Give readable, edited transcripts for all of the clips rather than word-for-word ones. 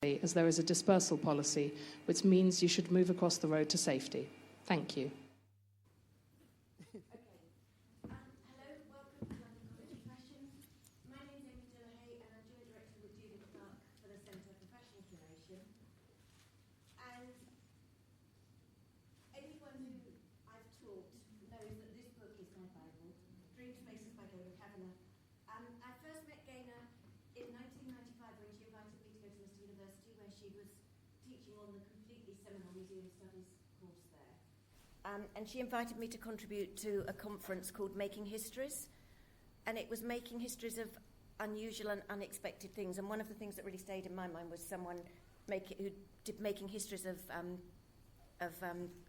as there is a dispersal policy, which means you should move across the road to safety. Thank you. Gaynor Kavanagh. I first met Gaynor in 1995 when she invited me to go to Leicester University, where she was teaching on the completely seminal museum studies course there. And she invited me to contribute to a conference called Making Histories, and it was making histories of unusual and unexpected things. And one of the things that really stayed in my mind was someone who did making histories of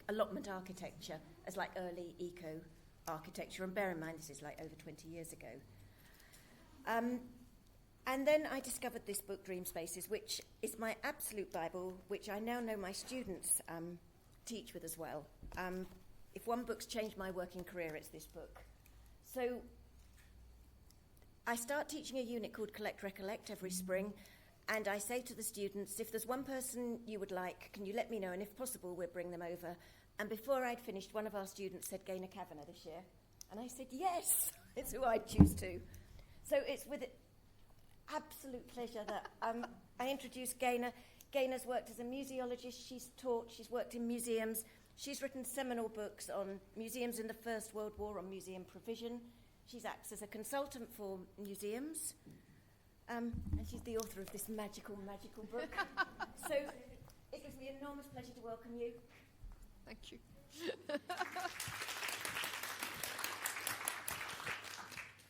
allotment architecture as like early eco architecture, and bear in mind this is like over 20 years ago. And then I discovered this book, Dream Spaces, which is my absolute Bible, which I now know my students teach with as well. If one book's changed my working career, it's this book. So I start teaching a unit called Collect Recollect every spring, and I say to the students, if there's one person you would like, can you let me know, and if possible, we'll bring them over. And before I'd finished, one of our students said Gaynor Kavanagh this year. And I said, yes, it's who I'd choose to. So it's with absolute pleasure that I introduce Gaynor. Gaynor's worked as a museologist. She's taught, she's worked in museums. She's written seminal books on museums in the First World War, on museum provision. She acts as a consultant for museums. And she's the author of this magical, magical book. So it gives me enormous pleasure to welcome you. Thank you.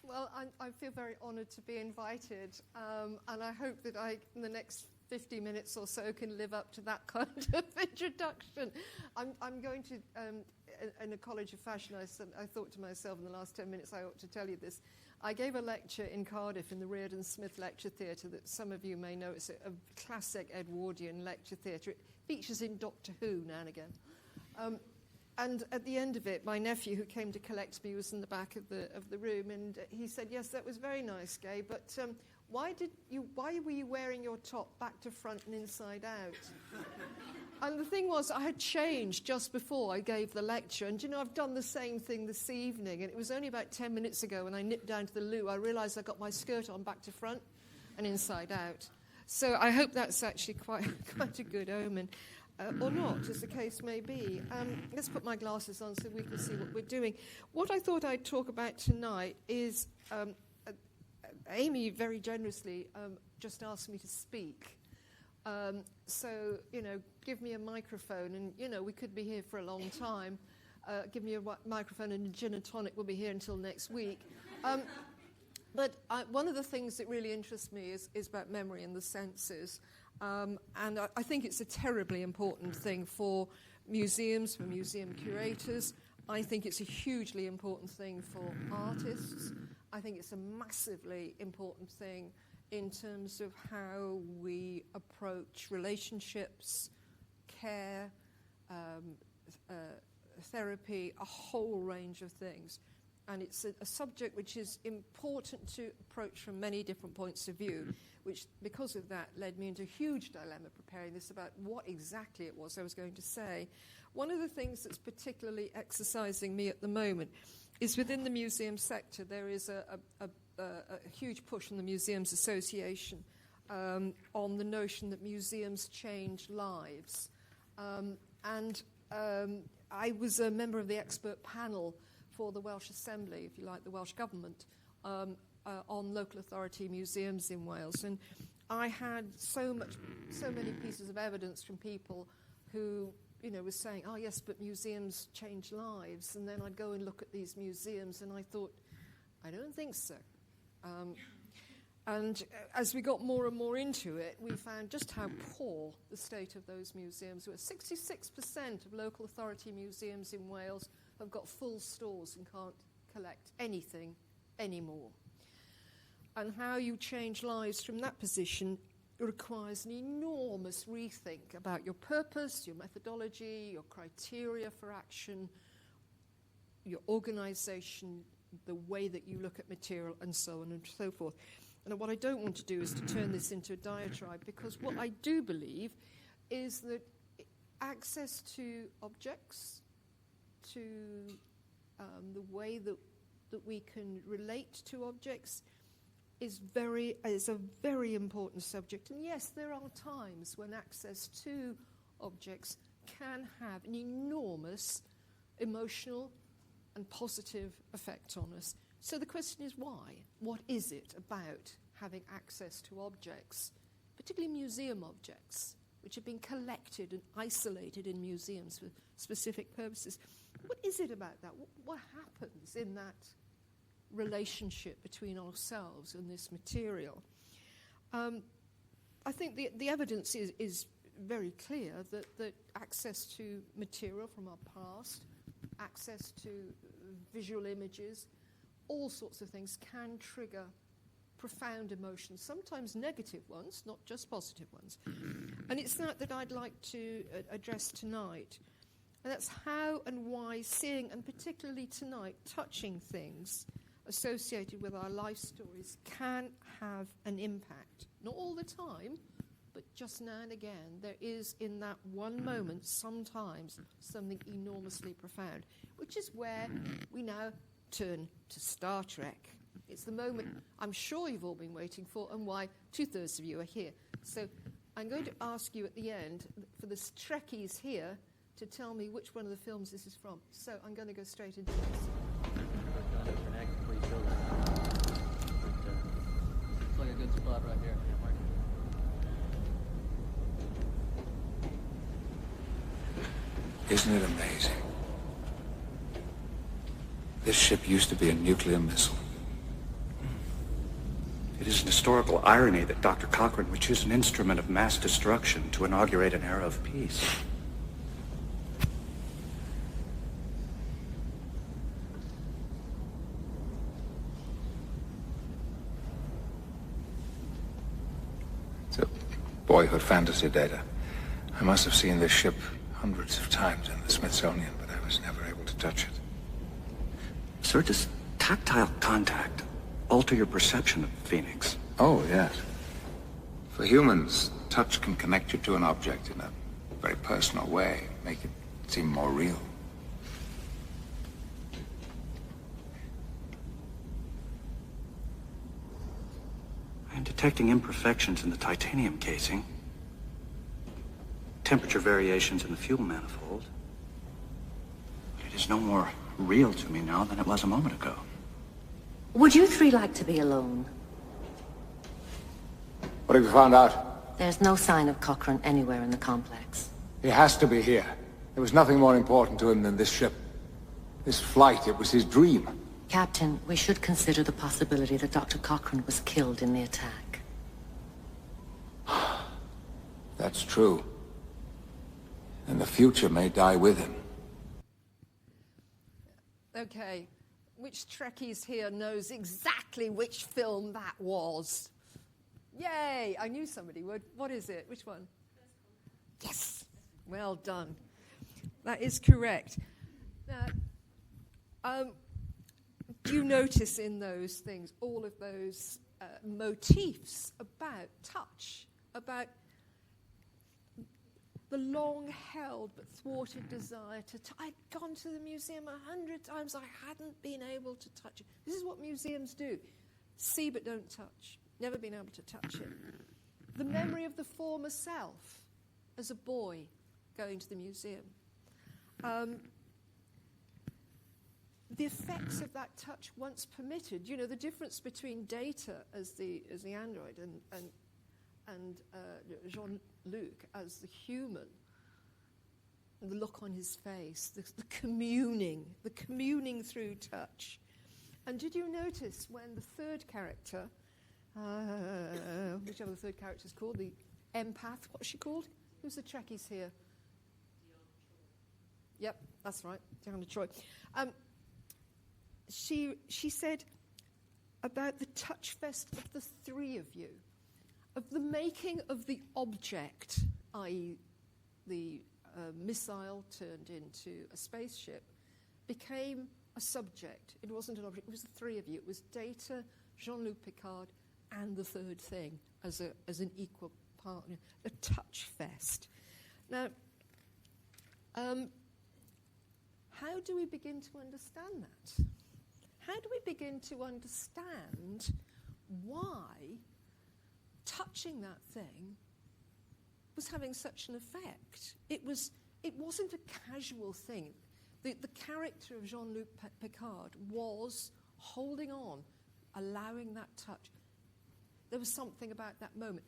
Well, I feel very honoured to be invited, and I hope that in the next 50 minutes or so, can live up to that kind of introduction. I'm going to, in a College of Fashion, I thought to myself in the last 10 minutes, I ought to tell you this. I gave a lecture in Cardiff in the Reardon Smith Lecture Theatre that some of you may know. It's a classic Edwardian lecture theatre. It features in Doctor Who now and again. And at the end of it, my nephew, who came to collect me, was in the back of the room, and he said, "Yes, that was very nice, Gay, but why were you wearing your top back to front and inside out?" And the thing was, I had changed just before I gave the lecture, and I've done the same thing this evening, and it was only about 10 minutes ago when I nipped down to the loo, I realised I got my skirt on back to front and inside out. So I hope that's actually quite a good omen. Or not, as the case may be. Let's put my glasses on so we can see what we're doing. What I thought I'd talk about tonight is, Amy very generously just asked me to speak. So, give me a microphone and, we could be here for a long time. Give me a microphone and a gin and tonic, we'll be here until next week. But one of the things that really interests me is about memory and the senses. And I think it's a terribly important thing for museums, for museum curators. I think it's a hugely important thing for artists. I think it's a massively important thing in terms of how we approach relationships, care, therapy, a whole range of things. And it's a subject which is important to approach from many different points of view, which, because of that, led me into a huge dilemma preparing this about what exactly it was I was going to say. One of the things that's particularly exercising me at the moment is within the museum sector, there is a huge push from the Museums Association on the notion that museums change lives. I was a member of the expert panel for the Welsh Assembly, if you like, the Welsh Government, on local authority museums in Wales. And I had so many pieces of evidence from people who, was saying, oh yes, but museums change lives. And then I'd go and look at these museums and I thought, I don't think so. And as we got more and more into it, we found just how poor the state of those museums were. 66% of local authority museums in Wales have got full stores and can't collect anything anymore. And how you change lives from that position requires an enormous rethink about your purpose, your methodology, your criteria for action, your organisation, the way that you look at material, and so on and so forth. and what I don't want to do is to turn this into a diatribe, because what I do believe is that access to objects, to the way that we can relate to objects is a very important subject. And yes, there are times when access to objects can have an enormous emotional and positive effect on us. So the question is why? What is it about having access to objects, particularly museum objects, which have been collected and isolated in museums for specific purposes? What is it about that? What happens in that relationship between ourselves and this material? I think the evidence is very clear that access to material from our past, access to visual images, all sorts of things can trigger profound emotions, sometimes negative ones, not just positive ones. And it's that I'd like to address tonight. And that's how and why seeing, and particularly tonight, touching things associated with our life stories can have an impact. Not all the time, but just now and again, there is in that one moment sometimes something enormously profound, which is where we now turn to Star Trek. It's the moment I'm sure you've all been waiting for, and why 2/3 of you are here. So I'm going to ask you at the end, for the Trekkies here, to tell me which one of the films this is from. So I'm going to go straight into this. Looks like a good spot right here. Isn't it amazing? This ship used to be a nuclear missile. It is an historical irony that Dr. Cochrane would choose an instrument of mass destruction to inaugurate an era of peace. It's a boyhood fantasy, Data. I must have seen this ship hundreds of times in the Smithsonian, but I was never able to touch it. Sir, does tactile contact alter your perception of Phoenix? Oh, yes. For humans, touch can connect you to an object in a very personal way, make it seem more real. I'm detecting imperfections in the titanium casing, temperature variations in the fuel manifold. It is no more real to me now than it was a moment ago. Would you three like to be alone? What have you found out? There's no sign of Cochrane anywhere in the complex. He has to be here. There was nothing more important to him than this ship. This flight, it was his dream. Captain, we should consider the possibility that Dr. Cochrane was killed in the attack. That's true. And the future may die with him. Okay, which Trekkies here knows exactly which film that was? Yay! I knew somebody would. What is it? Which one? Yes! Well done. That is correct. Now, do you notice in those things all of those motifs about touch, about the long-held but thwarted desire to I'd gone to the museum 100 times, I hadn't been able to touch it. This is what museums do. See but don't touch. Never been able to touch it. The memory of the former self as a boy going to the museum. The effects of that touch once permitted. You know, the difference between Data as the android and Jean-Luc as the human, the look on his face, the communing through touch. And did you notice when the third character, whichever the third character is called, the empath, what's she called? Who's the Trekkies here? Yep, that's right, Diana Troy. She said about the touch fest of the three of you, of the making of the object, i.e. the missile turned into a spaceship, became a subject. It wasn't an object, it was the three of you. It was Data, Jean-Luc Picard, and the third thing as an equal partner, a touch fest. Now, how do we begin to understand that? How do we begin to understand why touching that thing was having such an effect? It wasn't a casual thing. The character of Jean-Luc Picard was holding on, allowing that touch. There was something about that moment.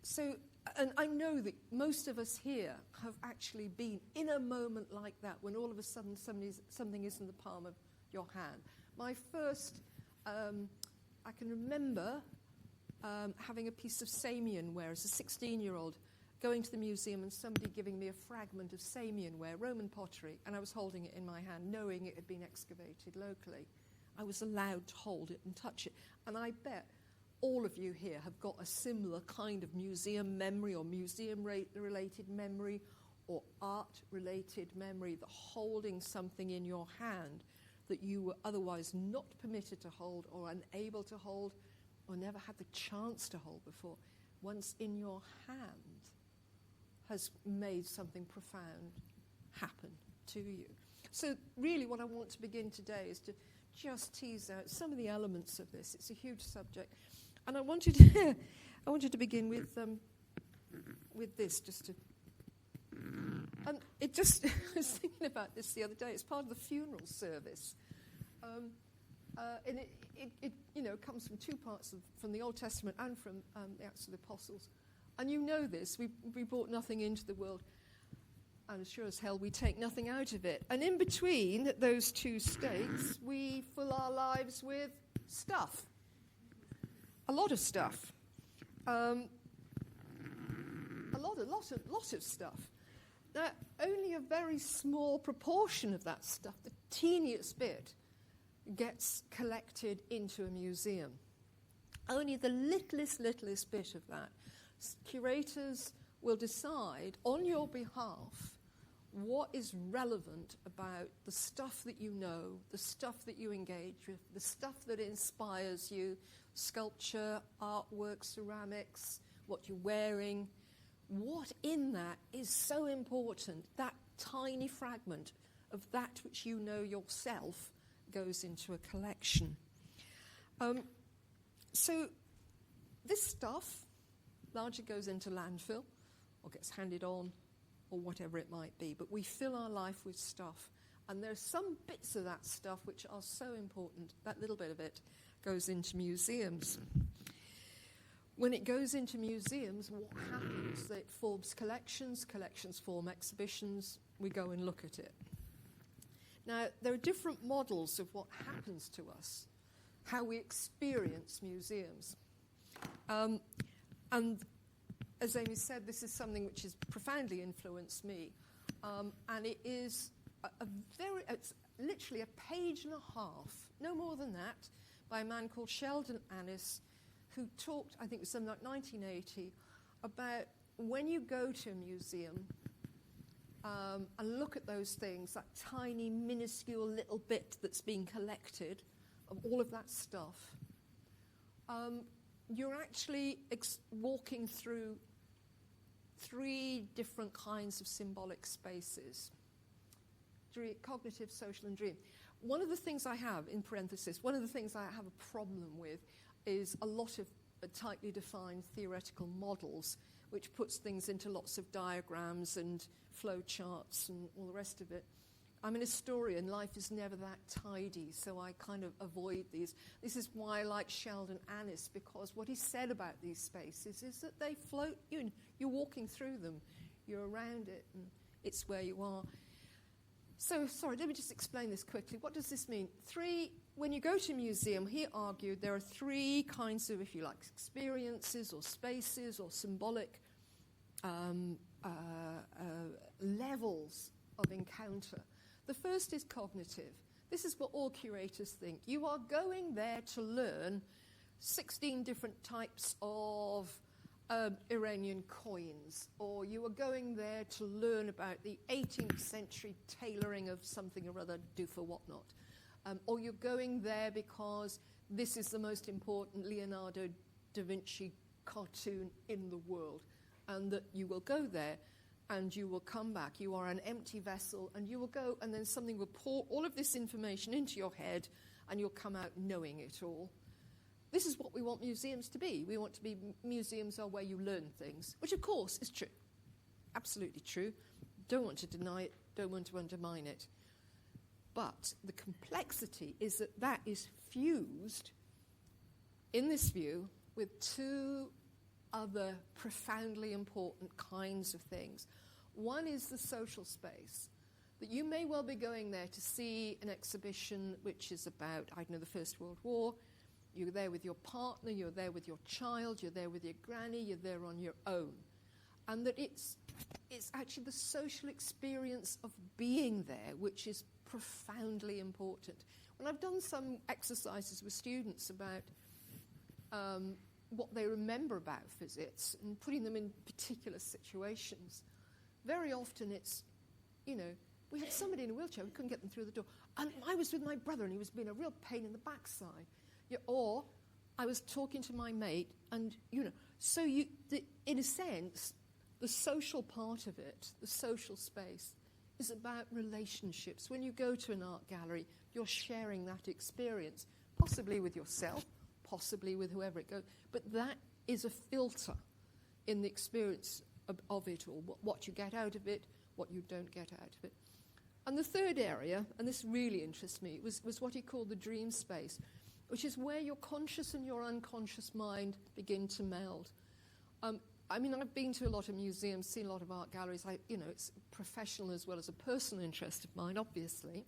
So, and I know that most of us here have actually been in a moment like that when all of a sudden something is in the palm of your hand. My first, I can remember having a piece of Samian ware as a 16-year-old, going to the museum and somebody giving me a fragment of Samian ware, Roman pottery, and I was holding it in my hand, knowing it had been excavated locally. I was allowed to hold it and touch it. And I bet all of you here have got a similar kind of museum memory or museum-related memory or art-related memory, that holding something in your hand that you were otherwise not permitted to hold or unable to hold or never had the chance to hold before, once in your hand, has made something profound happen to you. So really what I want to begin today is to just tease out some of the elements of this. It's a huge subject. And I wanted to begin with this, just to... And it just... I was thinking about this the other day. It's part of the funeral service. And it comes from two parts, from the Old Testament and from the Acts of the Apostles. And you know this, we brought nothing into the world, and as sure as hell we take nothing out of it. And in between those two states, we fill our lives with stuff. A lot of stuff. A lot of stuff. Now, only a very small proportion of that stuff, the teeniest bit, gets collected into a museum. Only the littlest bit of that. Curators will decide on your behalf what is relevant about the stuff that you know, the stuff that you engage with, the stuff that inspires you, sculpture, artwork, ceramics, what you're wearing. What in that is so important, that tiny fragment of that which you know yourself goes into a collection. So this stuff largely goes into landfill or gets handed on or whatever it might be. But we fill our life with stuff. And there's some bits of that stuff which are so important. That little bit of it goes into museums. When it goes into museums, what happens? It forms collections. Collections form exhibitions. We go and look at it. Now, there are different models of what happens to us, how we experience museums. And as Amy said, this is something which has profoundly influenced me. And it is it's literally a page and a half, no more than that, by a man called Sheldon Annis, who talked, I think it was something like 1980, about when you go to a museum and look at those things, that tiny, minuscule little bit that's being collected of all of that stuff, you're actually walking through three different kinds of symbolic spaces: cognitive, social, and dream. One of the things I have, in parenthesis, one of the things I have a problem with is a lot of tightly defined theoretical models, which puts things into lots of diagrams and flow charts and all the rest of it. I'm an historian. Life is never that tidy, so I kind of avoid these. This is why I like Sheldon Annis, because what he said about these spaces is that they float. You're walking through them. You're around it, and it's where you are. So, sorry, let me just explain this quickly. What does this mean? When you go to a museum, he argued there are three kinds of, if you like, experiences or spaces or symbolic levels of encounter. The first is cognitive. This is what all curators think. You are going there to learn 16 different types of Iranian coins, or you are going there to learn about the 18th century tailoring of something or other, do for whatnot. Or you're going there because this is the most important Leonardo da Vinci cartoon in the world, and that you will go there and you will come back. You are an empty vessel, and you will go, and then something will pour all of this information into your head, and you'll come out knowing it all. This is what we want museums to be. We want to be, museums are where you learn things, which of course is true. Absolutely true. Don't want to deny it, don't want to undermine it. But the complexity is that that is fused, in this view, with two other profoundly important kinds of things. One is the social space, that you may well be going there to see an exhibition which is about, I don't know, the First World War. You're there with your partner, you're there with your child, you're there with your granny, you're there on your own. And that it's actually the social experience of being there which is profoundly important. When I've done some exercises with students about what they remember about visits and putting them in particular situations, very often it's, you know, we had somebody in a wheelchair, we couldn't get them through the door, and I was with my brother and he was being a real pain in the backside. Yeah, or I was talking to my mate, and, you know, so in a sense, the social part of it, the social space, is about relationships. When you go to an art gallery, you're sharing that experience, possibly with yourself, possibly with whoever it goes, but that is a filter in the experience of it all, what you get out of it, what you don't get out of it. And the third area, and this really interests me, was what he called the dream space, which is where your conscious and your unconscious mind begin to meld. I mean, I've been to a lot of museums, seen a lot of art galleries. It's professional as well as a personal interest of mine, obviously.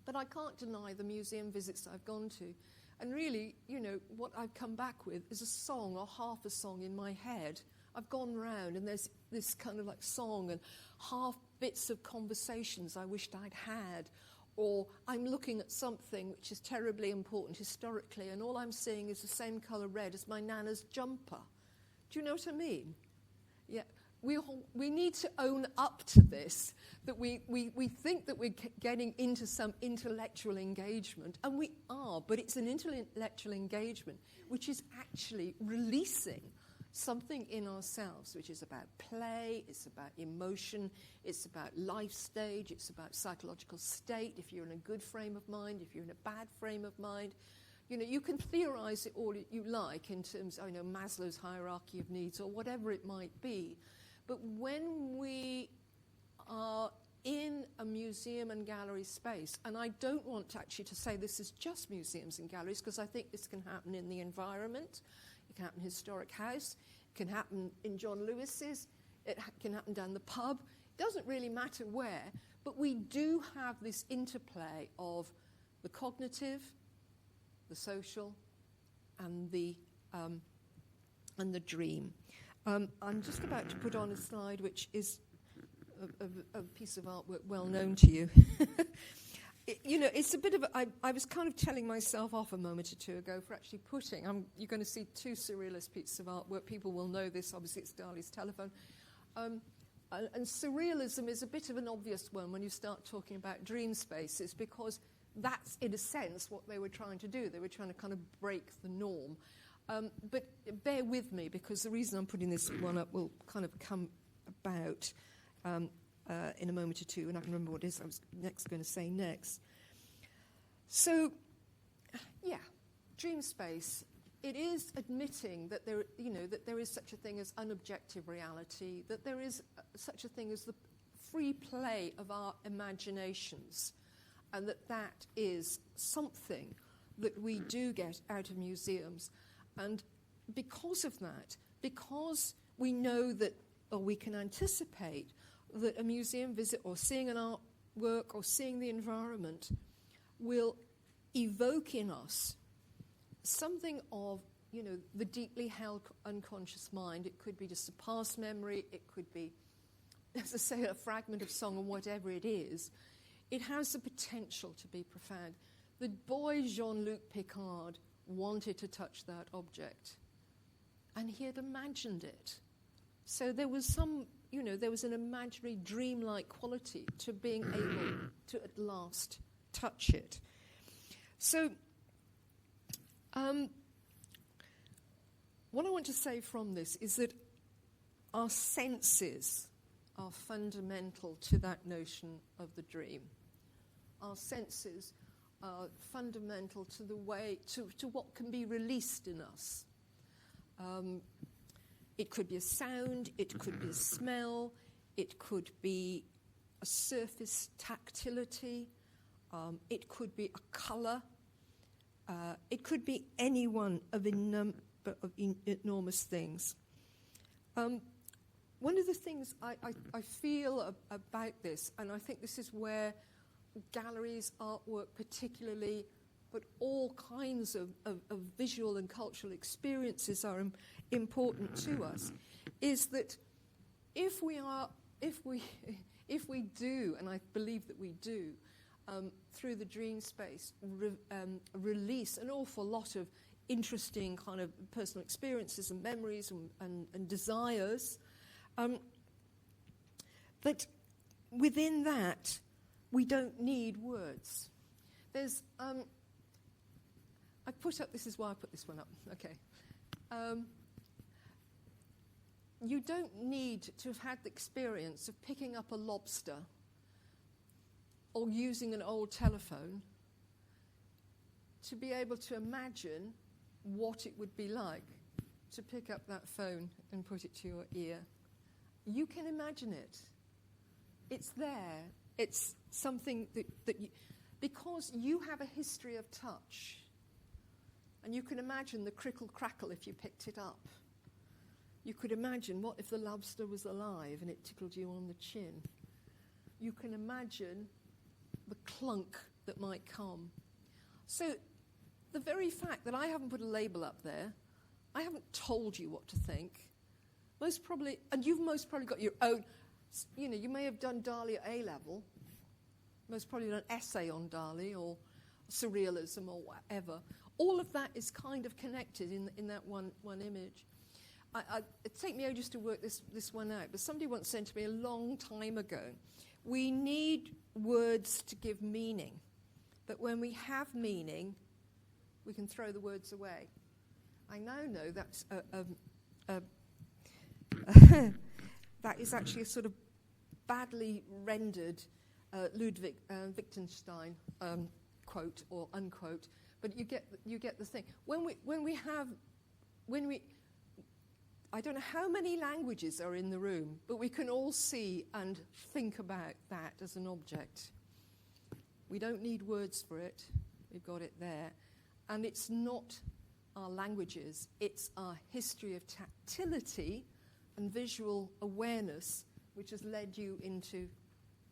But I can't deny the museum visits I've gone to. And really, you know, what I've come back with is a song or half a song in my head. I've gone round and there's this kind of like song and half bits of conversations I wished I'd had. Or I'm looking at something which is terribly important historically, and all I'm seeing is the same colour red as my nana's jumper. Do you know what I mean? Yeah, we need to own up to this, that we think that we're getting into some intellectual engagement, and we are, but it's an intellectual engagement which is actually releasing something in ourselves, which is about play, it's about emotion, it's about life stage, it's about psychological state, if you're in a good frame of mind, if you're in a bad frame of mind. You know, you can theorize it all you like in terms of, Maslow's hierarchy of needs or whatever it might be. But when we are in a museum and gallery space, and I don't want actually to say this is just museums and galleries, because I think this can happen in the environment, it can happen in Historic House, it can happen in John Lewis's, it can happen down the pub. It doesn't really matter where, but we do have this interplay of the cognitive, the social, and the dream. I'm just about to put on a slide which is a piece of artwork well known to you. It's a bit of I was kind of telling myself off a moment or two ago for actually putting, you're going to see two surrealist pieces of artwork. People will know this, obviously it's Dali's Telephone. And surrealism is a bit of an obvious one when you start talking about dream spaces, because that's, in a sense, what they were trying to do. They were trying to kind of break the norm. But bear with me, because the reason I'm putting this one up will kind of come about in a moment or two, and I can remember what it is I was going to say next. So, yeah, dream space. It is admitting that there is such a thing as unobjective reality, that there is such a thing as the free play of our imaginations, and that is something that we do get out of museums. And because of that, because we know that, or we can anticipate that a museum visit or seeing an artwork or seeing the environment will evoke in us something of, the deeply held unconscious mind. It could be just a past memory. It could be, as I say, a fragment of song or whatever it is. It has the potential to be profound. The boy Jean-Luc Picard wanted to touch that object, and he had imagined it. So there was there was an imaginary dreamlike quality to being able to at last touch it. So What I want to say from this is that our senses are fundamental to that notion of the dream. Our senses are fundamental to the way, to what can be released in us. It could be a sound, it could be a smell, it could be a surface tactility, it could be a colour, it could be any one of a number of enormous things. One of the things I feel about this, and I think this is where galleries, artwork particularly, but all kinds of visual and cultural experiences are important to us, is that if we do, and I believe that we do, through the dream space, release an awful lot of interesting kind of personal experiences and memories and desires, that within that we don't need words. There's this is why I put this one up, okay. You don't need to have had the experience of picking up a lobster or using an old telephone to be able to imagine what it would be like to pick up that phone and put it to your ear. You can imagine it. It's there. It's something that you, because you have a history of touch, and you can imagine the crickle crackle if you picked it up. You could imagine what if the lobster was alive and it tickled you on the chin. You can imagine the clunk that might come. So the very fact that I haven't put a label up there, I haven't told you what to think, most probably, and you've most probably got your own, you may have done Dali at A-level, most probably done an essay on Dali or surrealism or whatever. All of that is kind of connected in that one image. It takes me ages to work this one out, but somebody once said to me a long time ago, we need words to give meaning, but when we have meaning, we can throw the words away. I now know that's that is actually a sort of badly rendered Ludwig Wittgenstein quote or unquote, but you get the thing. When we I don't know how many languages are in the room, but we can all see and think about that as an object. We don't need words for it. We've got it there. And it's not our languages, it's our history of tactility and visual awareness which has led you into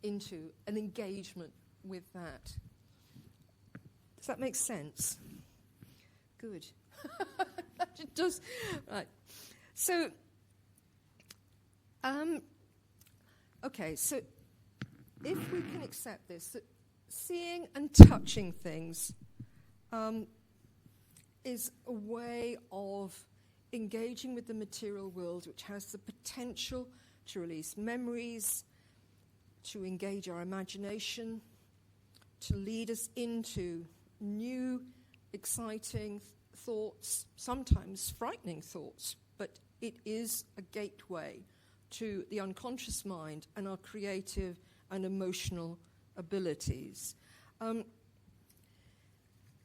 an engagement with that. Does that make sense? Good. It does. Right. So, okay, so if we can accept this, that seeing and touching things is a way of engaging with the material world which has the potential to release memories, to engage our imagination, to lead us into new, exciting thoughts, sometimes frightening thoughts, but it is a gateway to the unconscious mind and our creative and emotional abilities.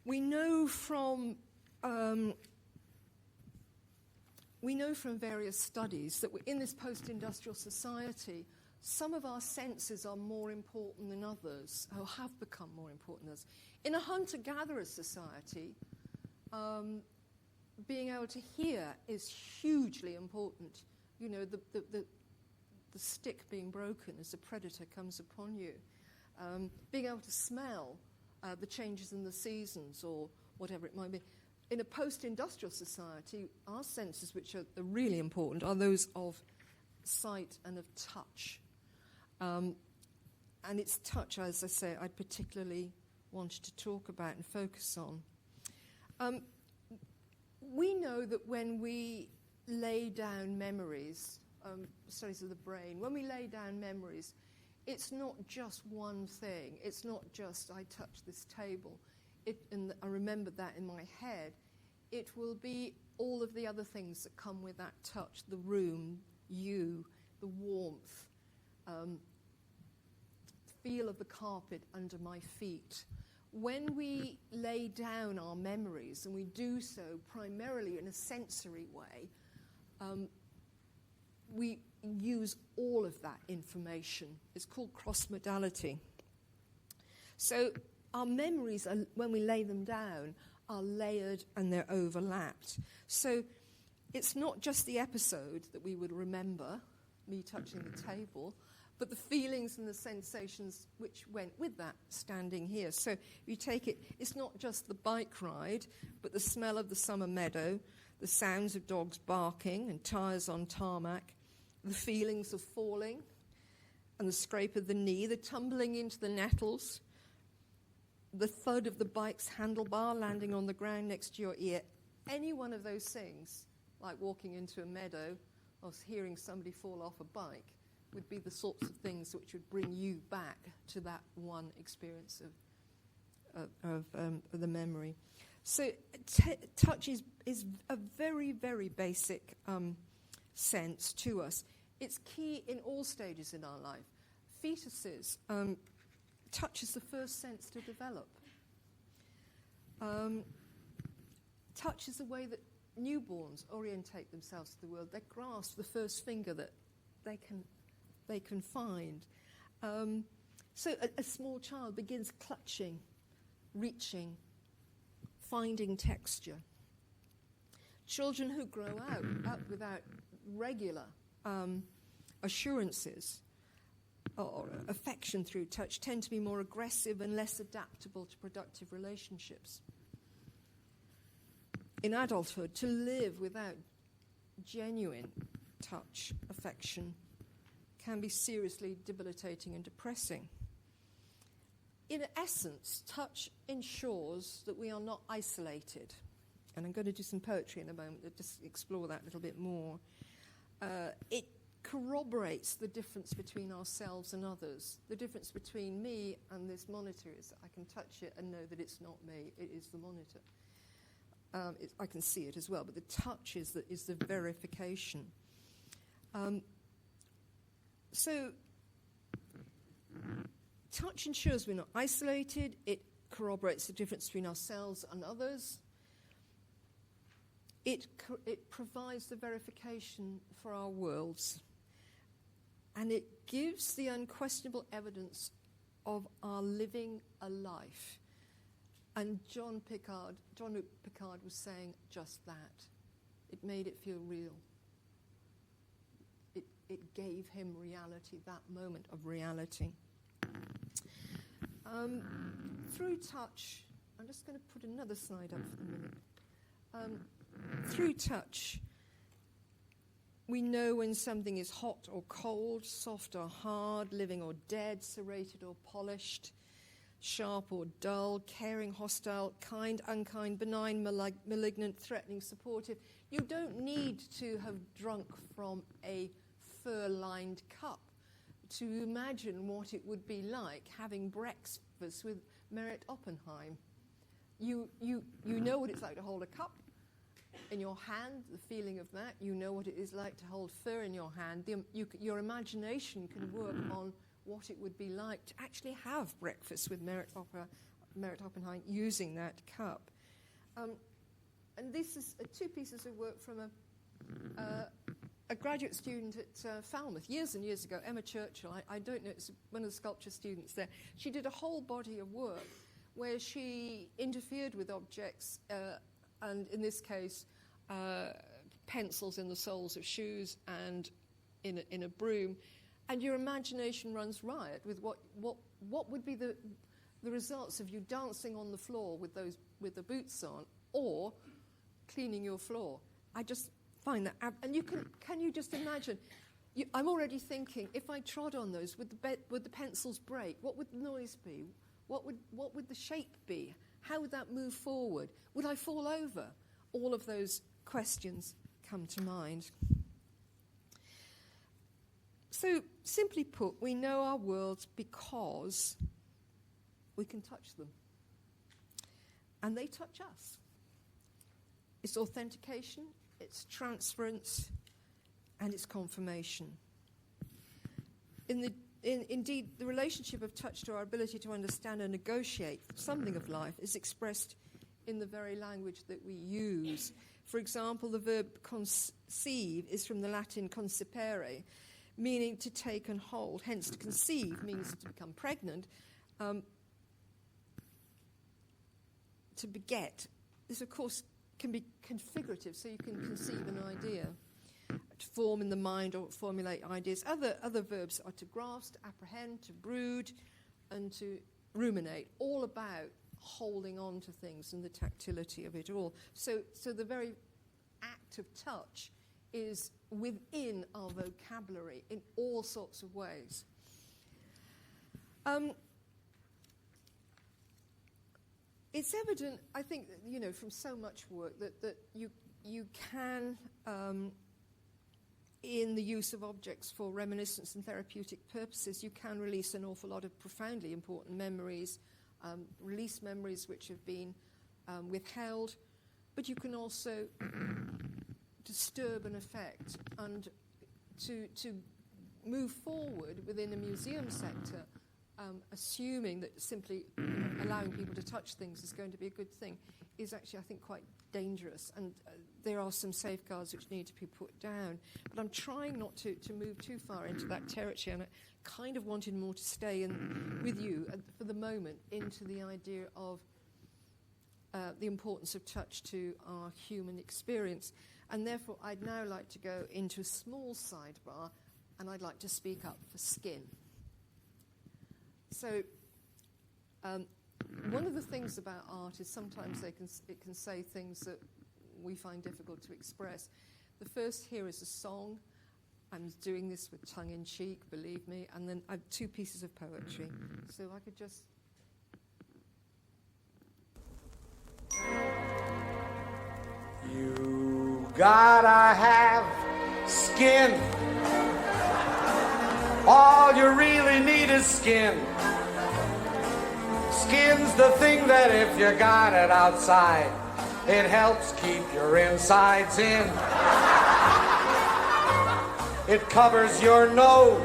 We know from various studies that in this post-industrial society, some of our senses are more important than others, or have become more important than others. In a hunter-gatherer society, being able to hear is hugely important. You know, the stick being broken as a predator comes upon you. Being able to smell the changes in the seasons or whatever it might be. In a post-industrial society, our senses, which are really important, are those of sight and of touch. And it's touch, as I say, I particularly wanted to talk about and focus on. We know that when we lay down memories, studies of the brain, when we lay down memories, it's not just one thing. It's not just, I touched this table, and I remembered that in my head. it will be all of the other things that come with that touch, the room, you, the warmth, feel of the carpet under my feet. When we lay down our memories, and we do so primarily in a sensory way, we use all of that information. It's called cross-modality. So our memories, when we lay them down, are layered and they're overlapped. So it's not just the episode that we would remember, me touching the table, but the feelings and the sensations which went with that standing here. So if you take it, it's not just the bike ride, but the smell of the summer meadow, the sounds of dogs barking and tyres on tarmac, the feelings of falling and the scrape of the knee, the tumbling into the nettles, the thud of the bike's handlebar landing on the ground next to your ear. Any one of those things, like walking into a meadow or hearing somebody fall off a bike, would be the sorts of things which would bring you back to that one experience of the memory. So touch is a very, very basic sense to us. It's key in all stages in our life. Fetuses, touch is the first sense to develop. Touch is the way that newborns orientate themselves to the world. They grasp the first finger that they can find. So a small child begins clutching, reaching, finding texture. Children who grow up without regular assurances or affection through touch tend to be more aggressive and less adaptable to productive relationships. In adulthood, to live without genuine touch, affection, can be seriously debilitating and depressing. In essence, touch ensures that we are not isolated. And I'm going to do some poetry in a moment to just explore that a little bit more. It corroborates the difference between ourselves and others. The difference between me and this monitor is that I can touch it and know that it's not me, it is the monitor. I can see it as well, but the touch is the verification. So touch ensures we're not isolated. It corroborates the difference between ourselves and others. It provides the verification for our worlds. And it gives the unquestionable evidence of our living a life. And Jean-Luc Picard was saying just that. It made it feel real. It gave him reality, that moment of reality. Through touch, I'm just going to put another slide up for a minute. Through touch, we know when something is hot or cold, soft or hard, living or dead, serrated or polished, sharp or dull, caring, hostile, kind, unkind, benign, malignant, threatening, supportive. You don't need to have drunk from a fur-lined cup to imagine what it would be like having breakfast with Merit Oppenheim. You know what it's like to hold a cup in your hand, the feeling of that. You know what it is like to hold fur in your hand. Your imagination can work on what it would be like to actually have breakfast with Merit Oppenheim using that cup. And this is two pieces of work from a graduate student at Falmouth years and years ago, Emma Churchill. I don't know, it's one of the sculpture students there. She did a whole body of work where she interfered with objects, and in this case, pencils in the soles of shoes and in a broom. And your imagination runs riot with what would be the results of you dancing on the floor with the boots on, or cleaning your floor. I just find that, and can you just imagine? I'm already thinking, if I trod on those, would the pencils break? What would the noise be? What would the shape be? How would that move forward? Would I fall over? All of those questions come to mind. So, simply put, we know our worlds because we can touch them. And they touch us. it's authentication, it's transference, and it's confirmation. Indeed, the relationship of touch to our ability to understand and negotiate something of life is expressed in the very language that we use. For example, the verb conceive is from the Latin concipere, meaning to take and hold. Hence, to conceive means to become pregnant. To beget. This, of course, can be configurative, so you can conceive an idea, to form in the mind or formulate ideas. Other verbs are to grasp, to apprehend, to brood, and to ruminate, all about holding on to things and the tactility of it all. So the very act of touch is within our vocabulary in all sorts of ways. It's evident, I think, from so much work that you can, in the use of objects for reminiscence and therapeutic purposes, you can release an awful lot of profoundly important memories, release memories which have been withheld, but you can also disturb an effect, and to move forward within a museum sector, assuming that simply allowing people to touch things is going to be a good thing, is actually, I think, quite dangerous. And there are some safeguards which need to be put down. But I'm trying not to move too far into that territory, and I kind of wanted more to stay with you for the moment into the idea of the importance of touch to our human experience. And therefore, I'd now like to go into a small sidebar, and I'd like to speak up for skin. So, one of the things about art is sometimes it can say things that we find difficult to express. The first here is a song. I'm doing this with tongue-in-cheek, believe me, and then I have two pieces of poetry. So if I could just... You gotta have skin. All you really need is skin. Skin's the thing that if you got it outside, it helps keep your insides in. It covers your nose,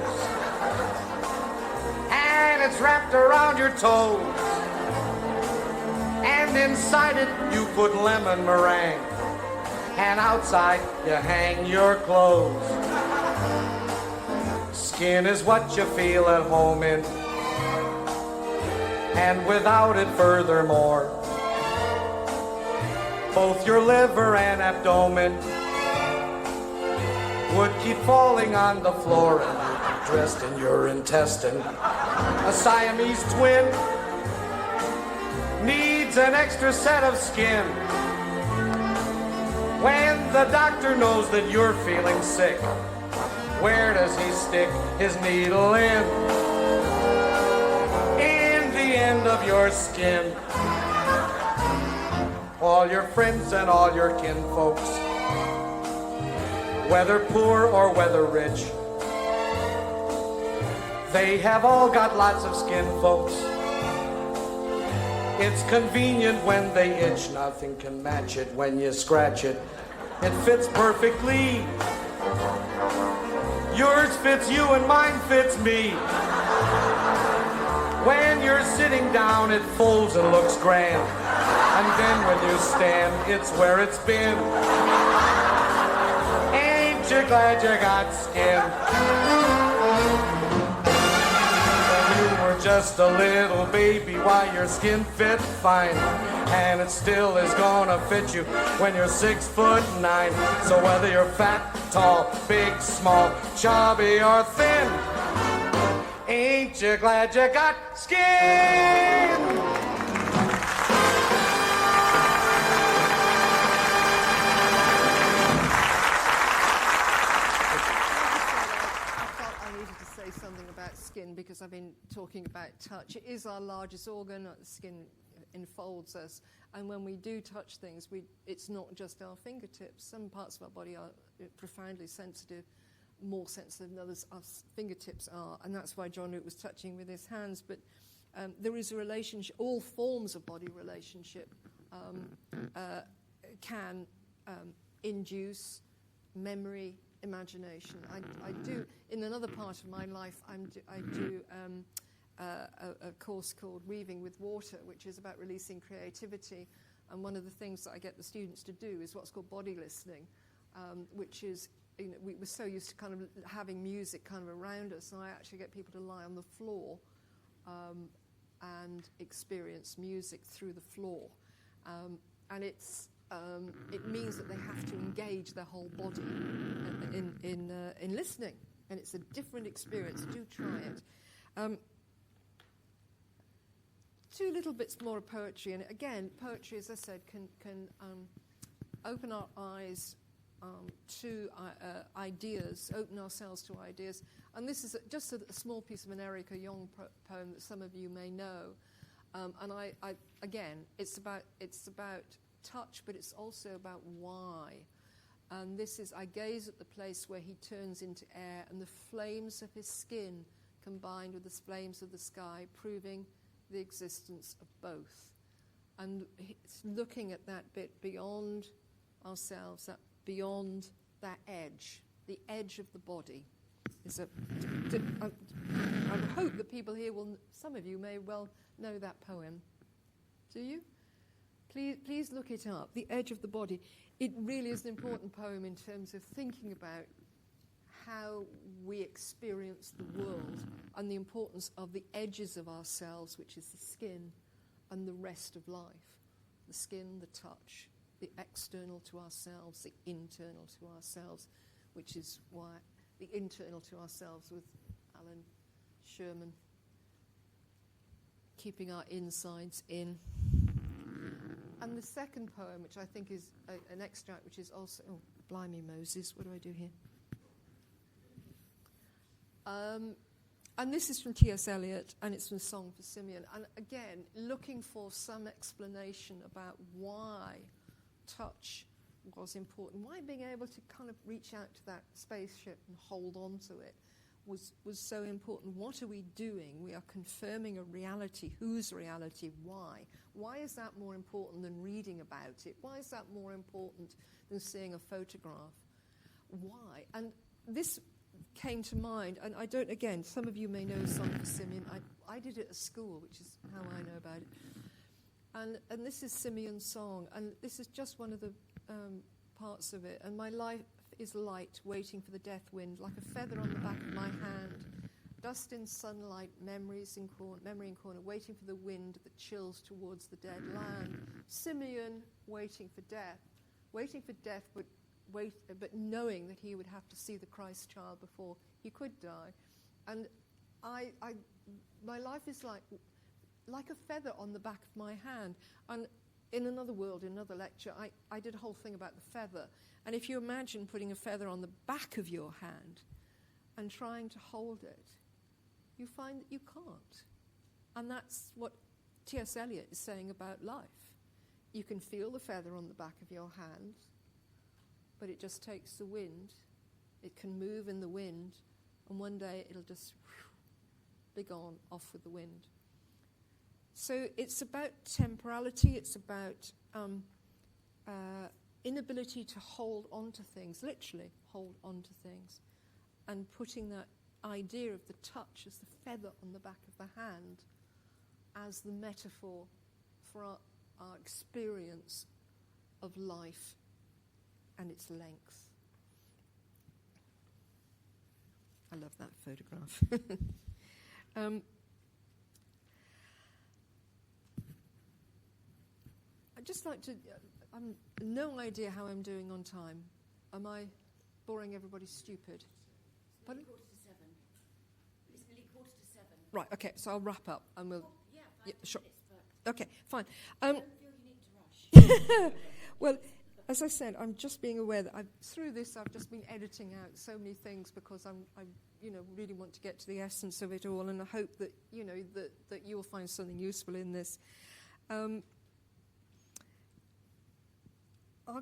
and it's wrapped around your toes. And inside it you put lemon meringue, and outside you hang your clothes. Skin is what you feel at home in, and without it furthermore, both your liver and abdomen would keep falling on the floor, and you'd be dressed in your intestine. A Siamese twin needs an extra set of skin. When the doctor knows that you're feeling sick, where does he stick his needle in? In the end of your skin. All your friends and all your kinfolks, whether poor or whether rich, they have all got lots of skin, folks. It's convenient when they itch, nothing can match it when you scratch it. It fits perfectly. Yours fits you and mine fits me. When you're sitting down, it folds and looks grand. And then when you stand, it's where it's been. Ain't you glad you got skin? When you were just a little baby, why your skin fit fine. And it still is gonna fit you when you're 6'9". So whether you're fat, tall, big, small, chubby or thin, ain't you glad you got skin? Skin, because I've been talking about touch. It is our largest organ. The skin enfolds us, and when we do touch things, it's not just our fingertips. Some parts of our body are profoundly sensitive, more sensitive than others. Our fingertips are, and that's why John Root was touching with his hands. But there is a relationship. All forms of body relationship can induce memory, imagination. I do, in another part of my life, I do a course called Weaving with Water, which is about releasing creativity. And one of the things that I get the students to do is what's called body listening, which is, we were so used to kind of having music kind of around us, and I actually get people to lie on the floor and experience music through the floor. And it means that they have to engage their whole body in listening, and it's a different experience. Do try it. Two little bits more of poetry, and again, poetry, as I said, can open our eyes to ideas, open ourselves to ideas. And this is just a small piece of an Erica Young poem that some of you may know. And I again, it's about touch, but it's also about why. And this is, I gaze at the place where he turns into air, and the flames of his skin combined with the flames of the sky, proving the existence of both. And it's looking at that bit beyond ourselves, that beyond that edge, the edge of the body. I hope that people here will, some of you may well know that poem. Do you? Please look it up, The Edge of the Body. It really is an important poem in terms of thinking about how we experience the world and the importance of the edges of ourselves, which is the skin, and the rest of life. The skin, the touch, the external to ourselves, the internal to ourselves, which is why the internal to ourselves with Alan Sherman, keeping our insides in. And the second poem, which I think is an extract, which is also, oh, blimey Moses, what do I do here? And this is from T.S. Eliot, and it's from Song for Simeon. And again, looking for some explanation about why touch was important, why being able to kind of reach out to that spaceship and hold on to it was so important. What are we doing? We are confirming a reality. Whose reality? Why? Why is that more important than reading about it? Why is that more important than seeing a photograph? Why? And this came to mind, and I don't, again, some of you may know Song for Simeon. I did it at school, which is how I know about it. And this is Simeon's song, and this is just one of the parts of it. And my life is light, waiting for the death wind, like a feather on the back of my hand. Dust in sunlight, memory in corner, waiting for the wind that chills towards the dead land. Simeon waiting for death, but knowing that he would have to see the Christ child before he could die. And my life is like a feather on the back of my hand. And in another world, in another lecture, I did a whole thing about the feather. And if you imagine putting a feather on the back of your hand and trying to hold it, you find that you can't. And that's what T.S. Eliot is saying about life. You can feel the feather on the back of your hand, but it just takes the wind. It can move in the wind, and one day it'll just be gone, off with the wind. So it's about temporality, it's about inability to hold on to things, literally hold on to things, and putting that idea of the touch as the feather on the back of the hand as the metaphor for our experience of life and its length. I love that photograph. I'd just like to, I've no idea how I'm doing on time. Am I boring everybody stupid? Pardon? 7:45. It's nearly 7:45. Right, okay, so I'll wrap up and we'll... Yeah, sure. minutes, but Okay, fine. I don't feel you need to rush. Well, as I said, I'm just being aware that through this I've just been editing out so many things because I really want to get to the essence of it all, and I hope that, that you'll find something useful in this. I'll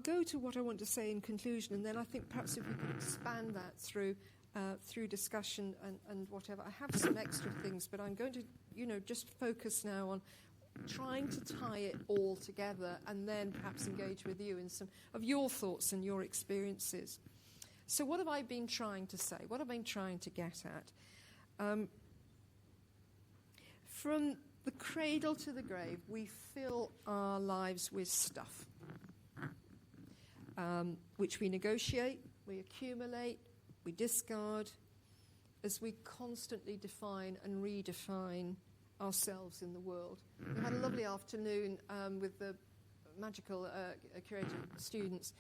go to what I want to say in conclusion, and then I think perhaps if we could expand that through discussion and whatever. I have some extra things, but I'm going to, just focus now on trying to tie it all together and then perhaps engage with you in some of your thoughts and your experiences. So what have I been trying to say? What have I been trying to get at? From the cradle to the grave, we fill our lives with stuff, which we negotiate, we accumulate, we discard, as we constantly define and redefine ourselves in the world. We had a lovely afternoon with the magical curator students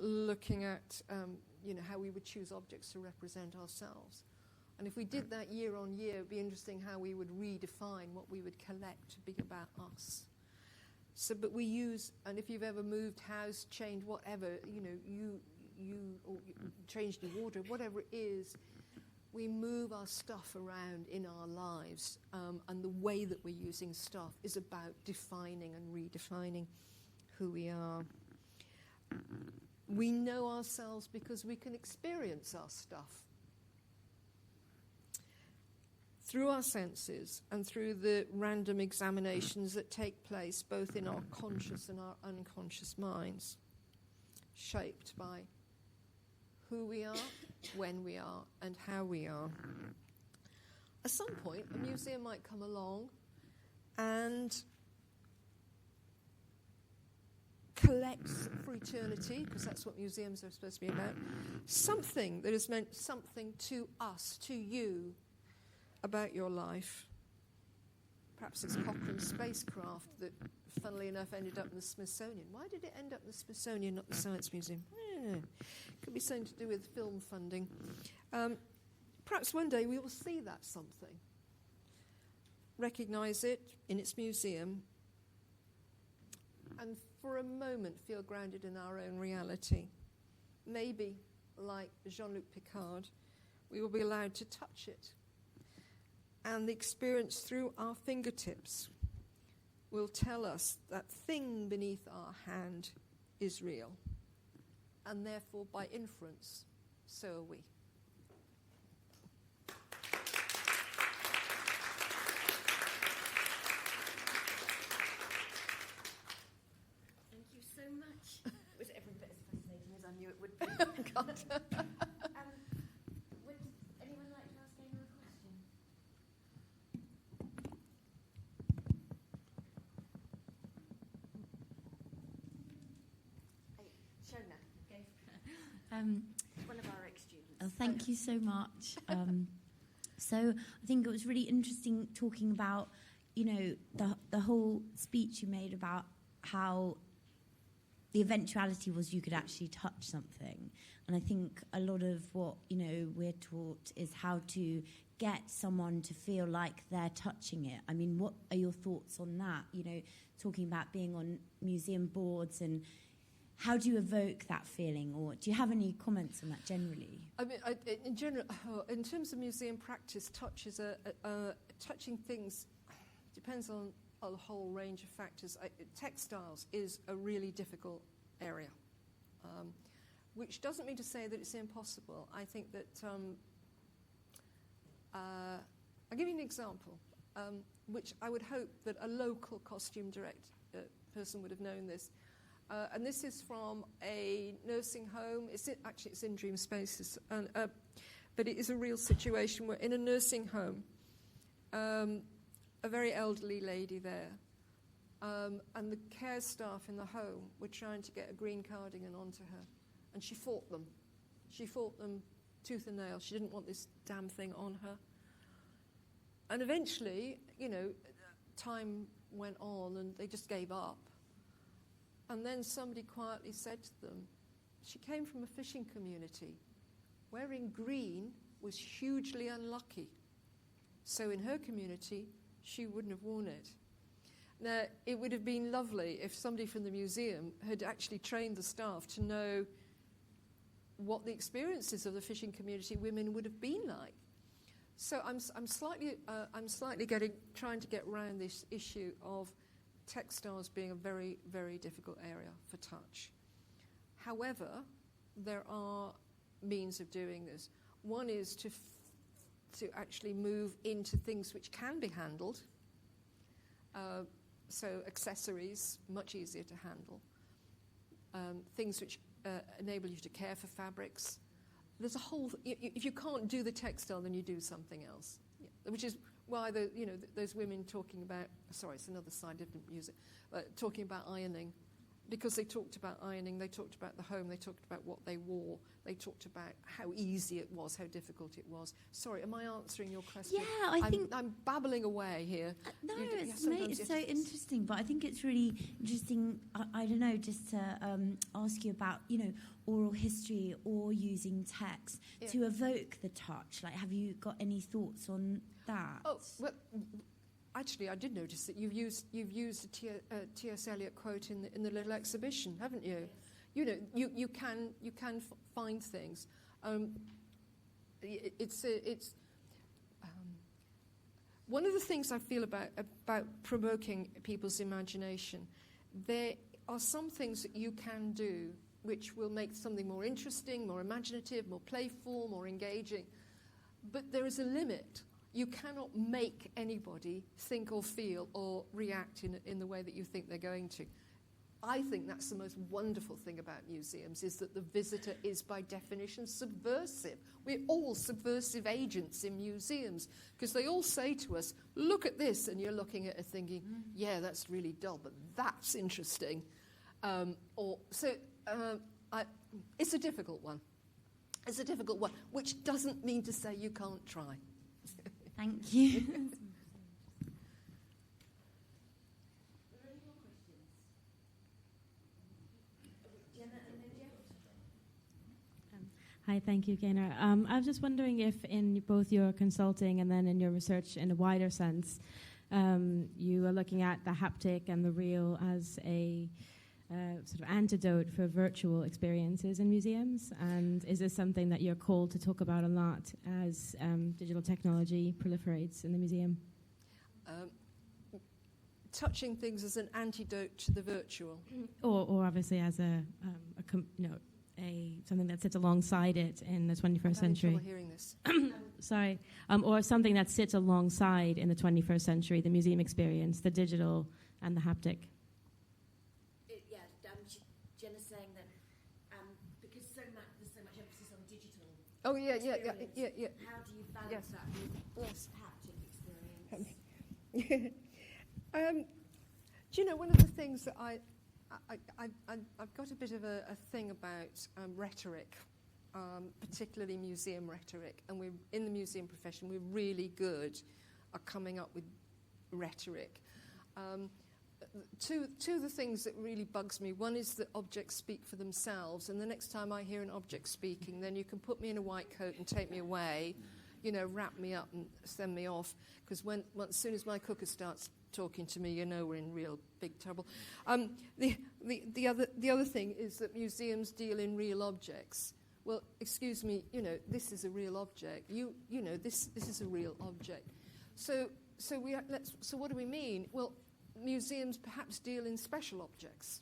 looking at how we would choose objects to represent ourselves. And if we did that year on year, it would be interesting how we would redefine what we would collect to be about us. So, but we use, and if you've ever moved house, changed whatever, you or changed your wardrobe, whatever it is, we move our stuff around in our lives, and the way that we're using stuff is about defining and redefining who we are. We know ourselves because we can experience our stuff through our senses and through the random examinations that take place both in our conscious and our unconscious minds, shaped by who we are, when we are, and how we are. At some point, a museum might come along and collect for eternity, because that's what museums are supposed to be about, something that has meant something to us, to you, about your life. Perhaps it's Cochrane's spacecraft that, funnily enough, ended up in the Smithsonian. Why did it end up in the Smithsonian, not the Science Museum? I don't know. Could be something to do with film funding. Perhaps one day we will see that something, recognise it in its museum, and for a moment feel grounded in our own reality. Maybe, like Jean-Luc Picard, we will be allowed to touch it. And the experience through our fingertips will tell us that thing beneath our hand is real. And therefore, by inference, so are we. Thank you so much. It was every bit as fascinating as I knew it would be. God. Would anyone like to ask Gaynor a question? Shona, one of our ex-students. Oh, thank you so much. So I think it was really interesting talking about, the whole speech you made about how the eventuality was you could actually touch something. And I think a lot of what, we're taught is how to get someone to feel like they're touching it. I mean, what are your thoughts on that? Talking about being on museum boards, and how do you evoke that feeling? Or do you have any comments on that generally? I mean, in general, in terms of museum practice, touching things depends on a whole range of factors. Textiles is a really difficult area, which doesn't mean to say that it's impossible. I think that I'll give you an example, which I would hope that a local costume person would have known this. And this is from a nursing home. It's in Dream Spaces, but it is a real situation. We're in a nursing home, a very elderly lady there, and the care staff in the home were trying to get a green cardigan onto her, and she fought them. She fought them tooth and nail. She didn't want this damn thing on her. And eventually, time went on, and they just gave up. And then somebody quietly said to them, she came from a fishing community. Wearing green was hugely unlucky. So in her community, she wouldn't have worn it. Now, it would have been lovely if somebody from the museum had actually trained the staff to know what the experiences of the fishing community women would have been like. So I'm slightly trying to get around this issue of textiles being a very, very difficult area for touch. However, there are means of doing this. One is to actually move into things which can be handled. So accessories, much easier to handle. Things which enable you to care for fabrics. There's a whole. If you can't do the textile, then you do something else. Yeah. Which is why those women talking about. Sorry, it's another side. I didn't use it. Talking about ironing, because they talked about ironing. They talked about the home. They talked about what they wore. They talked about how easy it was, how difficult it was. Sorry, am I answering your question? Yeah, I think I'm babbling away here. No, it's so interesting, but I think it's really interesting. I don't know, just to ask you about, oral history or using text to evoke the touch. Like, have you got any thoughts on that? Oh, well, actually, I did notice that you've used a T.S. Eliot quote in the little exhibition, haven't you? Yes. You can find things. It's one of the things I feel about provoking people's imagination. There are some things that you can do which will make something more interesting, more imaginative, more playful, more engaging. But there is a limit. You cannot make anybody think or feel or react in the way that you think they're going to. I think that's the most wonderful thing about museums, is that the visitor is by definition subversive. We're all subversive agents in museums, because they all say to us, look at this, and you're looking at it thinking, yeah, that's really dull, but that's interesting. It's a difficult one. It's a difficult one, which doesn't mean to say you can't try. Thank you. Hi, thank you, Gaynor. I was just wondering if in both your consulting and then in your research in a wider sense, you are looking at the haptic and the real as a sort of antidote for virtual experiences in museums, and is this something that you're called to talk about a lot as digital technology proliferates in the museum? Touching things as an antidote to the virtual, or obviously as something that sits alongside it in the 21st century. I'm having trouble hearing this. Sorry, or something that sits alongside in the 21st century, the museum experience, the digital and the haptic. Jenna's saying that because there's so much emphasis on digital. Oh yeah. How do you balance that with haptic experience? Do you know, one of the things that I've got a bit of a thing about rhetoric, particularly museum rhetoric, and we're in the museum profession. We're really good at coming up with rhetoric. Two of the things that really bugs me, one is that objects speak for themselves, and the next time I hear an object speaking, then you can put me in a white coat and take me away, wrap me up and send me off, because as soon as my cooker starts talking to me, we're in real big trouble. The other thing is that museums deal in real objects. Well, excuse me, this is a real object. This is a real object. So what do we mean? Well, museums perhaps deal in special objects.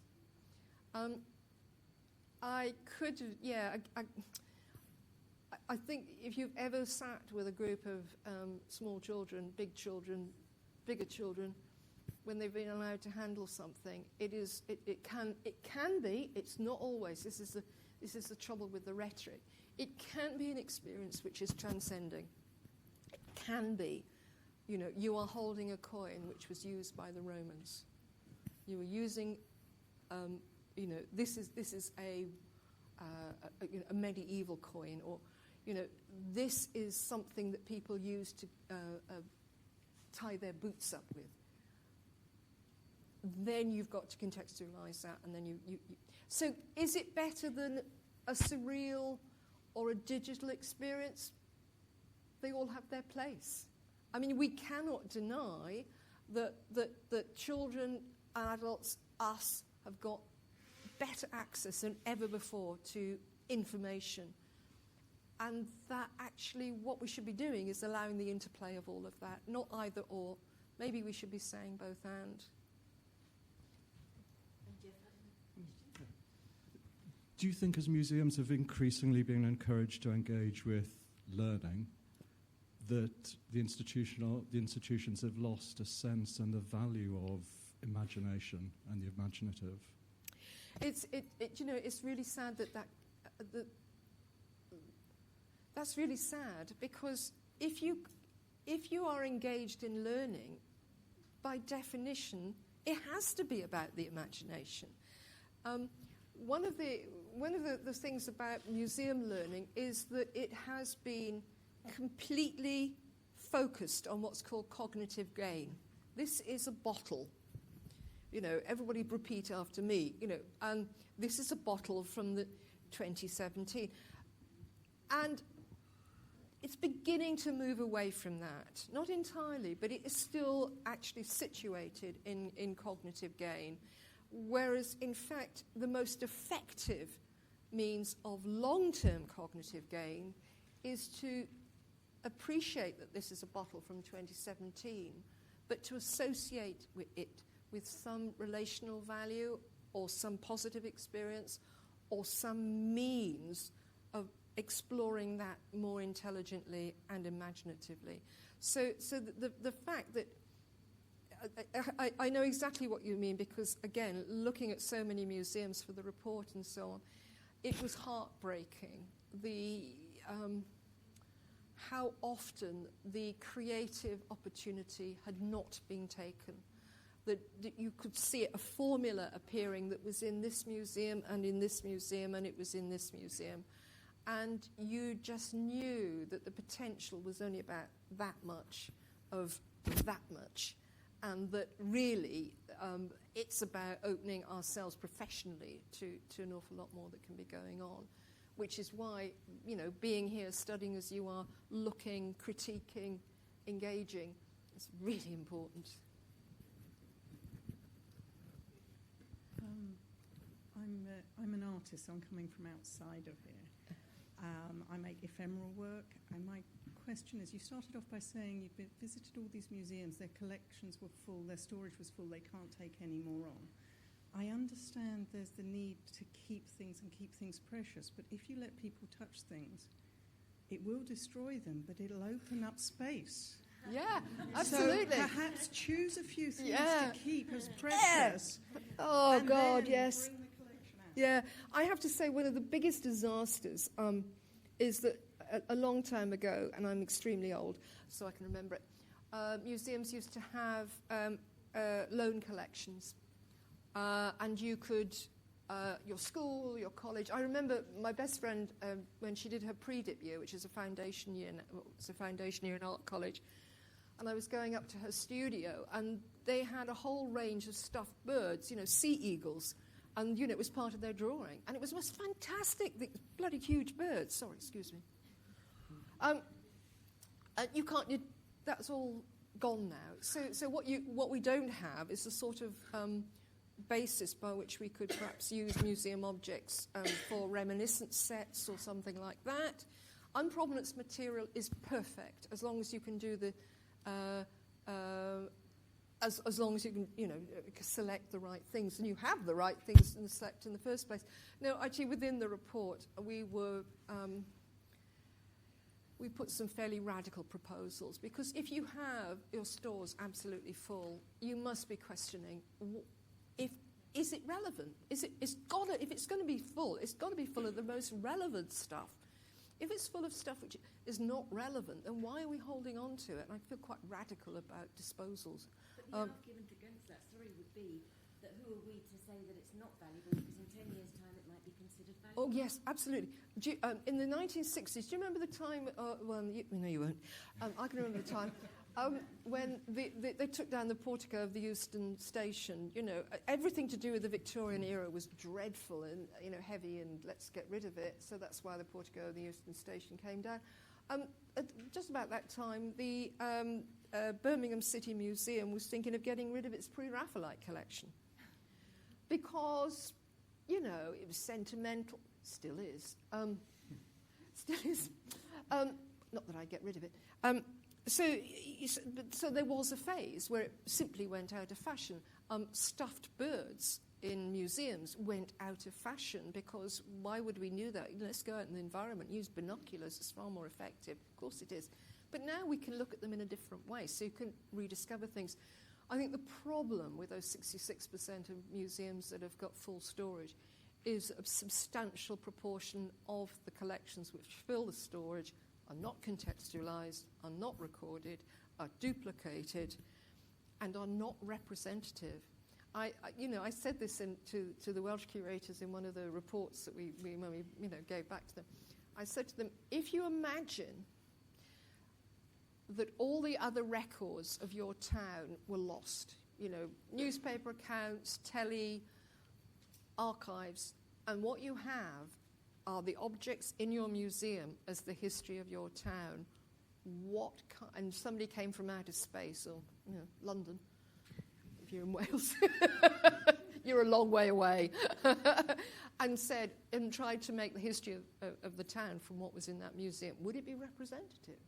I think if you've ever sat with a group of small children, bigger children, when they've been allowed to handle something, it can be. It's not always. This is the trouble with the rhetoric. It can be an experience which is transcending. It can be. You are holding a coin which was used by the Romans. You are using, this is a medieval coin, or this is something that people use to tie their boots up with. Then you've got to contextualise that, and then you. So, is it better than a surreal or a digital experience? They all have their place. I mean, we cannot deny that children, adults, us, have got better access than ever before to information. And that actually what we should be doing is allowing the interplay of all of that, not either or. Maybe we should be saying both and. Do you think as museums have increasingly been encouraged to engage with learning, that the institutions have lost a sense and the value of imagination and the imaginative. It's really sad that's really sad, because if you are engaged in learning, by definition, it has to be about the imagination. One of the things about museum learning is that it has been completely focused on what's called cognitive gain. This is a bottle. Everybody repeat after me. And this is a bottle from the 2017. And it's beginning to move away from that. Not entirely, but it is still actually situated in cognitive gain. Whereas, in fact, the most effective means of long-term cognitive gain is to appreciate that this is a bottle from 2017, but to associate it with some relational value or some positive experience or some means of exploring that more intelligently and imaginatively. So the fact that I know exactly what you mean, because, again, looking at so many museums for the report and so on, it was heartbreaking, how often the creative opportunity had not been taken. That you could see a formula appearing that was in this museum and in this museum and it was in this museum. And you just knew that the potential was only about that much of that much. And that really it's about opening ourselves professionally to an awful lot more that can be going on. Which is why, being here, studying as you are, looking, critiquing, engaging, is really important. I'm an artist, so I'm coming from outside of here. I make ephemeral work, and my question is, you started off by saying you've visited all these museums, their collections were full, their storage was full, they can't take any more on. I understand there's the need to keep things and keep things precious, but if you let people touch things, it will destroy them, but it'll open up space. Yeah, absolutely. So perhaps choose a few things to keep as precious. Yeah. Oh, God, yes. Yeah, I have to say one of the biggest disasters is that a long time ago, and I'm extremely old, so I can remember it, museums used to have loan collections. And you could, your school, your college. I remember my best friend when she did her pre-dip year, which is a foundation year in art college, and I was going up to her studio, and they had a whole range of stuffed birds, sea eagles, and it was part of their drawing, and it was most fantastic. The bloody huge birds. Sorry, excuse me. You can't. That's all gone now. So what we don't have is a sort of basis by which we could perhaps use museum objects for reminiscence sets or something like that. Unprovenance material is perfect as long as you can do the as long as you can select the right things, and you have the right things to select in the first place. No, actually, within the report we put some fairly radical proposals, because if you have your stores absolutely full, you must be questioning. Is it relevant? If it's going to be full, it's got to be full of the most relevant stuff. If it's full of stuff which is not relevant, then why are we holding on to it? And I feel quite radical about disposals. But the argument against that, would be that who are we to say that it's not valuable, because in 10 years' time it might be considered valuable? Oh, yes, absolutely. In the 1960s, do you remember the time, no, you won't. I can remember the time. When they took down the portico of the Euston Station, everything to do with the Victorian era was dreadful and heavy, and let's get rid of it. So that's why the portico of the Euston Station came down. At just about that time, the Birmingham City Museum was thinking of getting rid of its pre-Raphaelite collection because, it was sentimental. Still is. Not that I'd get rid of it. So there was a phase where it simply went out of fashion. Stuffed birds in museums went out of fashion, because why would we do that? Let's go out in the environment, use binoculars, it's far more effective. Of course it is. But now we can look at them in a different way, so you can rediscover things. I think the problem with those 66% of museums that have got full storage is a substantial proportion of the collections which fill the storage are not contextualised, are not recorded, are duplicated, and are not representative. I said this to the Welsh curators in one of the reports that we gave back to them. I said to them, if you imagine that all the other records of your town were lost, newspaper accounts, telly, archives, and what you have are the objects in your museum as the history of your town, and somebody came from outer space, or London, if you're in Wales, you're a long way away, and tried to make the history of the town from what was in that museum, would it be representative?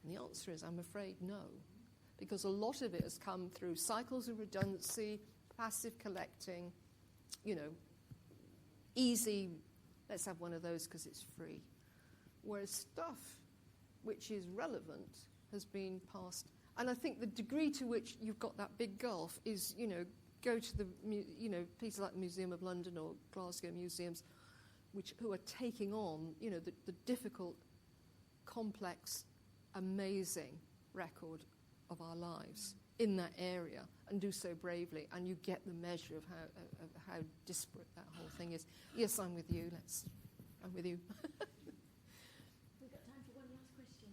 And the answer is, I'm afraid, no, because a lot of it has come through cycles of redundancy, passive collecting, easy, let's have one of those because it's free. Whereas stuff which is relevant has been passed. And I think the degree to which you've got that big gulf is, go to the, places like the Museum of London or Glasgow museums, who are taking on, the difficult, complex, amazing record of our lives in that area, and do so bravely, and you get the measure of how disparate that whole thing is. Yes, I'm with you. I'm with you. We've got time for one last question.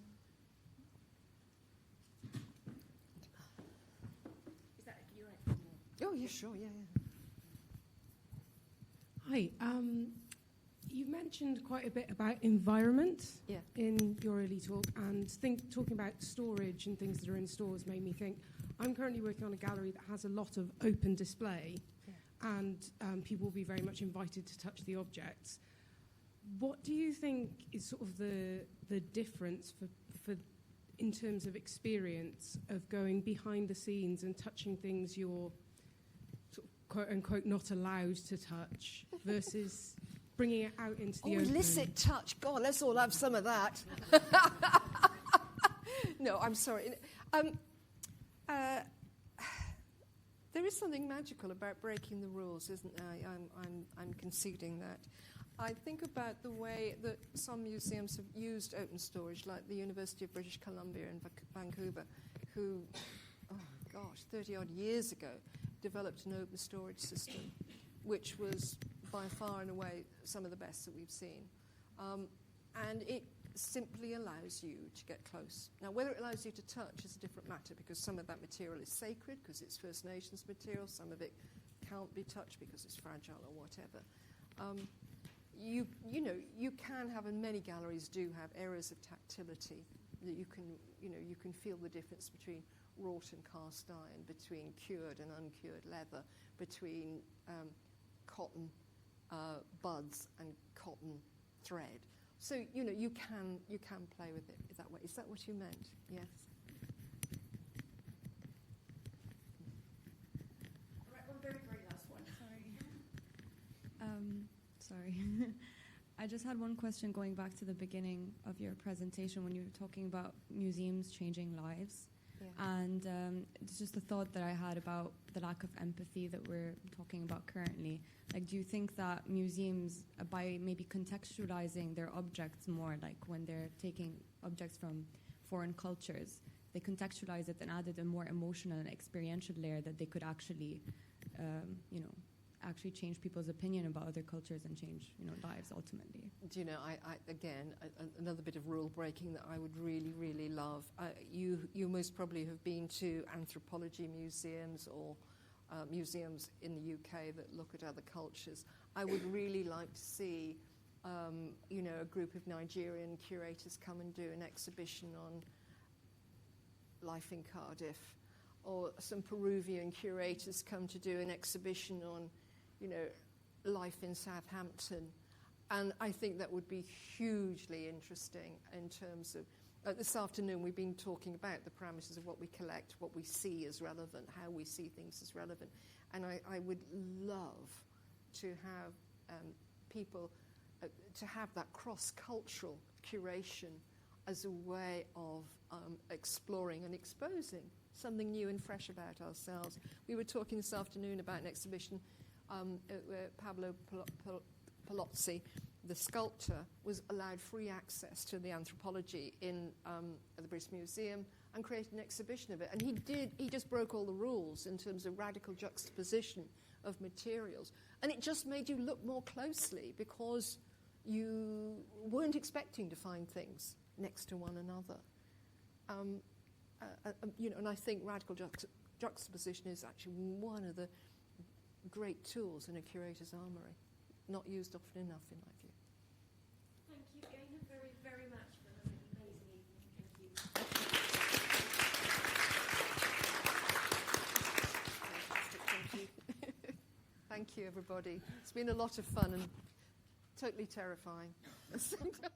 Is that you right? Oh, yeah, sure, yeah. Hi. You mentioned quite a bit about environment in your early talk, and talking about storage and things that are in stores made me think, I'm currently working on a gallery that has a lot of open display, and people will be very much invited to touch the objects. What do you think is sort of the difference for in terms of experience of going behind the scenes and touching things you're sort of quote unquote not allowed to touch versus bringing it out into the open? Illicit touch. God, let's all have some of that. No, I'm sorry. There is something magical about breaking the rules, isn't there? I'm conceding that. I think about the way that some museums have used open storage, like the University of British Columbia in Vancouver, who, 30-odd years ago, developed an open storage system, which was by far and away some of the best that we've seen. And it simply allows you to get close. Now, whether it allows you to touch is a different matter, because some of that material is sacred, because it's First Nations material, some of it can't be touched because it's fragile or whatever. You can have, and many galleries do have, areas of tactility that you can feel the difference between wrought and cast iron, between cured and uncured leather, between cotton buds and cotton thread. So you can play with it that way. Is that what you meant? Yes. All right, one very, very last one. Sorry. I just had one question going back to the beginning of your presentation when you were talking about museums changing lives. Yeah. And it's just a thought that I had about the lack of empathy that we're talking about currently. Like, do you think that museums, by maybe contextualizing their objects more, like when they're taking objects from foreign cultures, they contextualize it and added a more emotional and experiential layer that they could actually, actually change people's opinion about other cultures and change, lives ultimately? Do you know, another bit of rule breaking that I would really, really love. You most probably have been to anthropology museums or museums in the UK that look at other cultures. I would really like to see, a group of Nigerian curators come and do an exhibition on life in Cardiff, or some Peruvian curators come to do an exhibition on, life in Southampton. And I think that would be hugely interesting in terms of, this afternoon we've been talking about the parameters of what we collect, what we see as relevant, how we see things as relevant. And I would love to have people, to have that cross-cultural curation as a way of exploring and exposing something new and fresh about ourselves. We were talking this afternoon about an exhibition where Pablo Palozzi, the sculptor, was allowed free access to the anthropology in the British Museum and created an exhibition of it. And he just broke all the rules in terms of radical juxtaposition of materials. And it just made you look more closely because you weren't expecting to find things next to one another. And I think radical juxtaposition is actually one of the great tools in a curator's armoury, not used often enough in my view. Thank you, Gaynor, very, very much for an amazing evening. Thank you. Thank you. Thank you, everybody. It's been a lot of fun and totally terrifying at the same time.